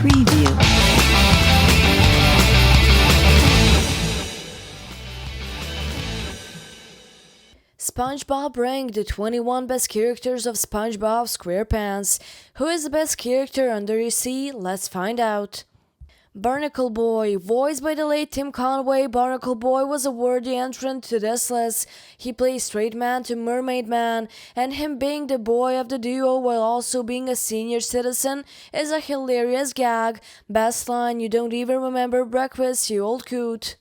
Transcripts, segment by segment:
Preview. SpongeBob ranked the 21 best characters of SpongeBob SquarePants. Who is the best character under the sea? Let's find out. Barnacle Boy, voiced by the late Tim Conway, Barnacle Boy was a worthy entrant to this list. He plays straight man to mermaid man, and him being the boy of the duo while also being a senior citizen is a hilarious gag. Best line, you don't even remember breakfast, you old coot.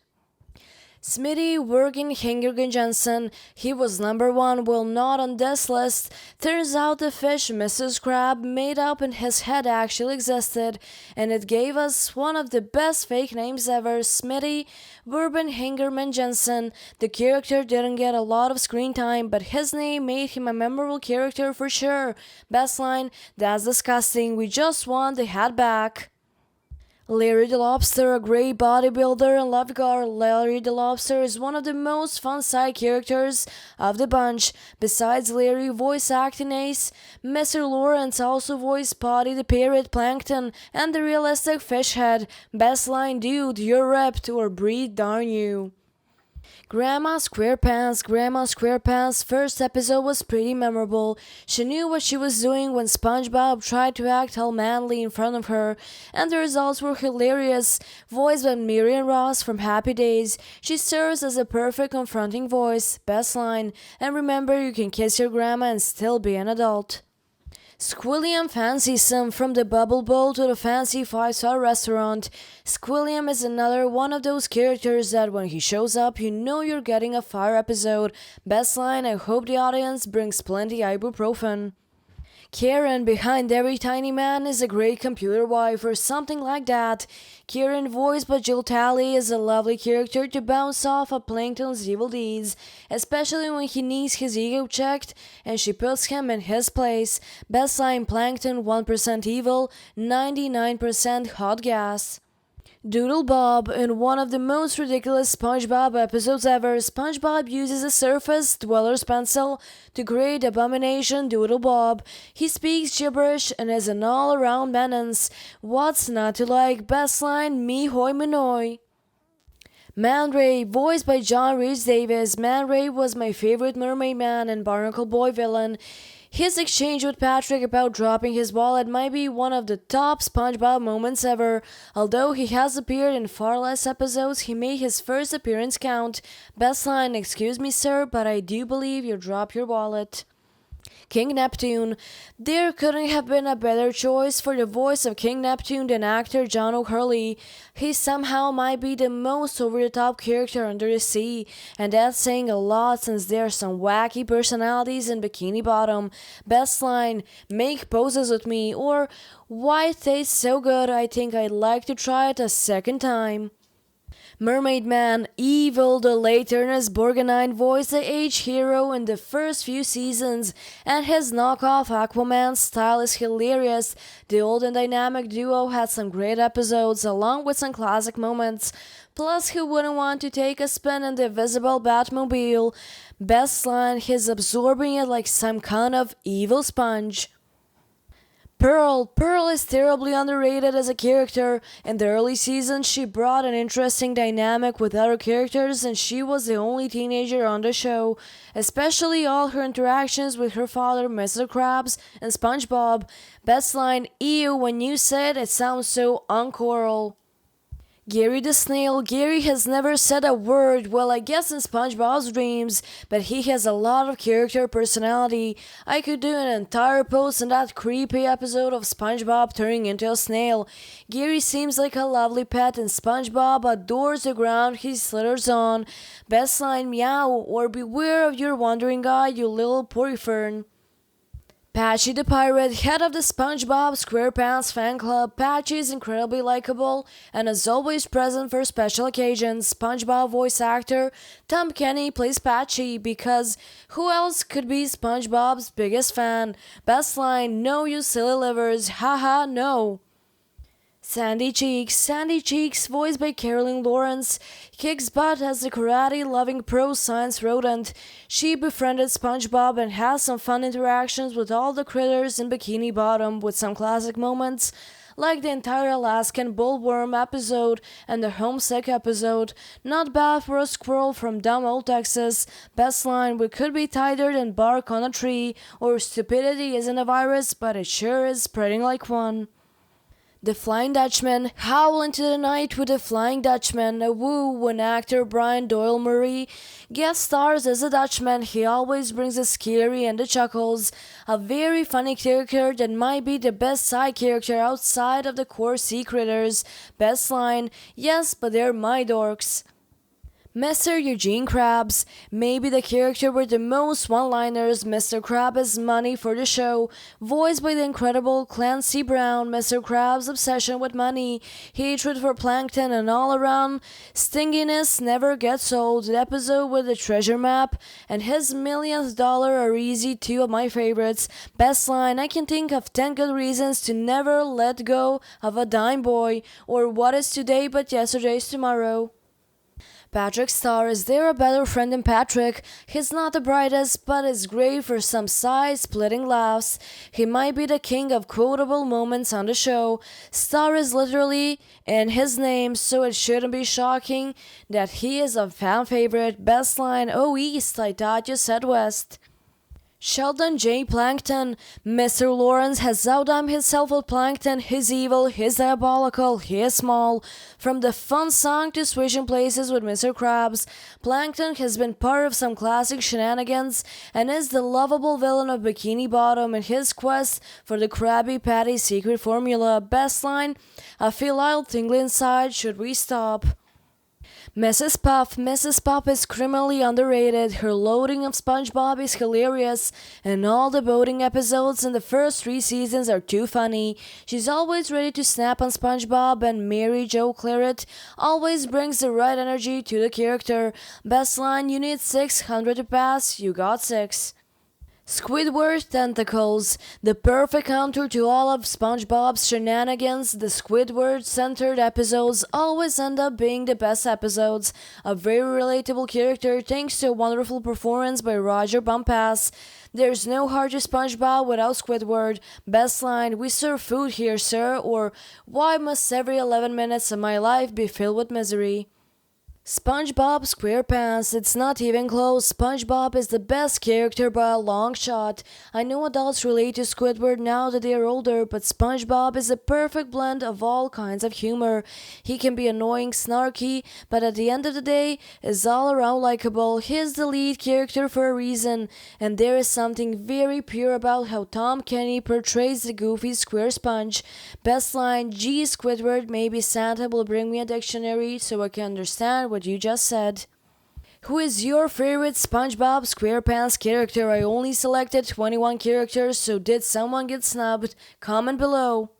Smitty Wergen Hingergen Jensen, he was number 1, well not on this list. Turns out the fish Mrs. Crab made up in his head actually existed, and it gave us one of the best fake names ever, Smitty Werben Hingerman Jensen. The character didn't get a lot of screen time, but his name made him a memorable character for sure. Best line, that's disgusting, we just want the hat back. Larry the Lobster, a great bodybuilder and lifeguard. Larry the Lobster is one of the most fun side characters of the bunch. Besides Larry voice acting ace, Mr. Lawrence also voiced Potty the Parrot, Plankton, and the realistic fish head. Best line, dude, you're ripped, or breathe, darn you. Grandma SquarePants' first episode was pretty memorable. She knew what she was doing when SpongeBob tried to act all manly in front of her, and the results were hilarious. Voiced by Miriam Ross from Happy Days, she serves as a perfect confronting voice. Best line, and remember you can kiss your grandma and still be an adult. Squilliam Fancy-Some, from the Bubble Bowl to the fancy 5-star restaurant. Squilliam is another one of those characters that when he shows up, you know you're getting a fire episode. Best line, I hope the audience brings plenty ibuprofen. Karen, behind every tiny man, is a great computer wife or something like that. Karen, voiced by Jill Talley, is a lovely character to bounce off of Plankton's evil deeds, especially when he needs his ego checked and she puts him in his place. Best line, Plankton 1% evil, 99% hot gas. DOODLEBOB, in one of the most ridiculous SpongeBob episodes ever, SpongeBob uses a surface dweller's pencil to create Abomination DOODLEBOB. He speaks gibberish and is an all-around menace. What's not to like? Best line, me hoy manoy. Man Ray, voiced by John Rhys Davis. Man Ray was my favorite Mermaid Man and Barnacle Boy villain. His exchange with Patrick about dropping his wallet might be one of the top SpongeBob moments ever. Although he has appeared in far less episodes, he made his first appearance count. Best line, excuse me sir, but I do believe you dropped your wallet. King Neptune. There couldn't have been a better choice for the voice of King Neptune than actor John O'Hurley. He somehow might be the most over-the-top character under the sea, and that's saying a lot since there are some wacky personalities in Bikini Bottom. Best line, make poses with me, or why it tastes so good I think I'd like to try it a second time. Mermaid Man, evil, the late Ernest Borgnine voiced the H-hero in the first few seasons, and his knockoff Aquaman style is hilarious. The old and dynamic duo had some great episodes, along with some classic moments. Plus, who wouldn't want to take a spin in the visible Batmobile? Best line, he's absorbing it like some kind of evil sponge. Pearl is terribly underrated as a character. In the early seasons, she brought an interesting dynamic with other characters, and she was the only teenager on the show, especially all her interactions with her father, Mr. Krabs, and SpongeBob. Best line, ew, when you said it sounds so uncoral. Gary the Snail. Gary has never said a word, well I guess in SpongeBob's dreams, but he has a lot of character personality. I could do an entire post on that creepy episode of SpongeBob turning into a snail. Gary seems like a lovely pet and SpongeBob adores the ground he slithers on. Best line, meow, or beware of your wandering eye, you little porifern. Patchy the Pirate, head of the SpongeBob SquarePants fan club. Patchy is incredibly likable and is always present for special occasions. SpongeBob voice actor Tom Kenny plays Patchy because who else could be SpongeBob's biggest fan? Best line, no you silly livers, haha no. Sandy Cheeks, voiced by Carolyn Lawrence, kicks butt as the karate-loving pro-science rodent. She befriended SpongeBob and has some fun interactions with all the critters in Bikini Bottom with some classic moments, like the entire Alaskan bullworm episode and the homesick episode. Not bad for a squirrel from dumb old Texas. Best line, we could be tighter than bark on a tree, or stupidity isn't a virus, but it sure is spreading like one. The Flying Dutchman, howl into the night with the Flying Dutchman, a woo when actor Brian Doyle Murray guest stars as a Dutchman. He always brings the scary and the chuckles, a very funny character that might be the best side character outside of the core sea critters. Best line, yes, but they're my dorks. Mr. Eugene Krabs, maybe the character with the most one-liners. Mr. Krabs is money for the show, voiced by the incredible Clancy Brown. Mr. Krabs' obsession with money, hatred for plankton, and all-around stinginess never gets old. The episode with the treasure map and his millionth dollar are easy, two of my favorites. Best line, I can think of 10 good reasons to never let go of a dime boy, or what is today but yesterday's tomorrow. Patrick Star, is there a better friend than Patrick? He's not the brightest, but is great for some side-splitting laughs. He might be the king of quotable moments on the show. Star is literally in his name, so it shouldn't be shocking that he is a fan favorite. Best line, oh East, I thought you said West. Sheldon J. Plankton. Mr. Lawrence has outdone himself with Plankton. He's evil, he's diabolical, he is small. From the fun song to switching places with Mr. Krabs, Plankton has been part of some classic shenanigans and is the lovable villain of Bikini Bottom in his quest for the Krabby Patty secret formula. Best line, I feel I'll tingle inside, should we stop? Mrs. Puff is criminally underrated. Her loading of SpongeBob is hilarious, and all the boating episodes in the first 3 seasons are too funny. She's always ready to snap on SpongeBob, and Mary Jo Claret always brings the right energy to the character. Best line, you need 600 to pass, you got 6. Squidward Tentacles, the perfect counter to all of SpongeBob's shenanigans. The Squidward-centered episodes always end up being the best episodes. A very relatable character thanks to a wonderful performance by Roger Bumpass. There's no heart to SpongeBob without Squidward. Best line, we serve food here, sir, or why must every 11 minutes of my life be filled with misery? SpongeBob SquarePants, it's not even close. SpongeBob is the best character by a long shot. I know adults relate to Squidward now that they are older, but SpongeBob is a perfect blend of all kinds of humor. He can be annoying, snarky, but at the end of the day, is all around likable. He's the lead character for a reason, and there is something very pure about how Tom Kenny portrays the goofy square sponge. Best line, gee Squidward, maybe Santa will bring me a dictionary so I can understand what you just said. Who is your favorite SpongeBob SquarePants character? I only selected 21 characters, so did someone get snubbed? Comment below.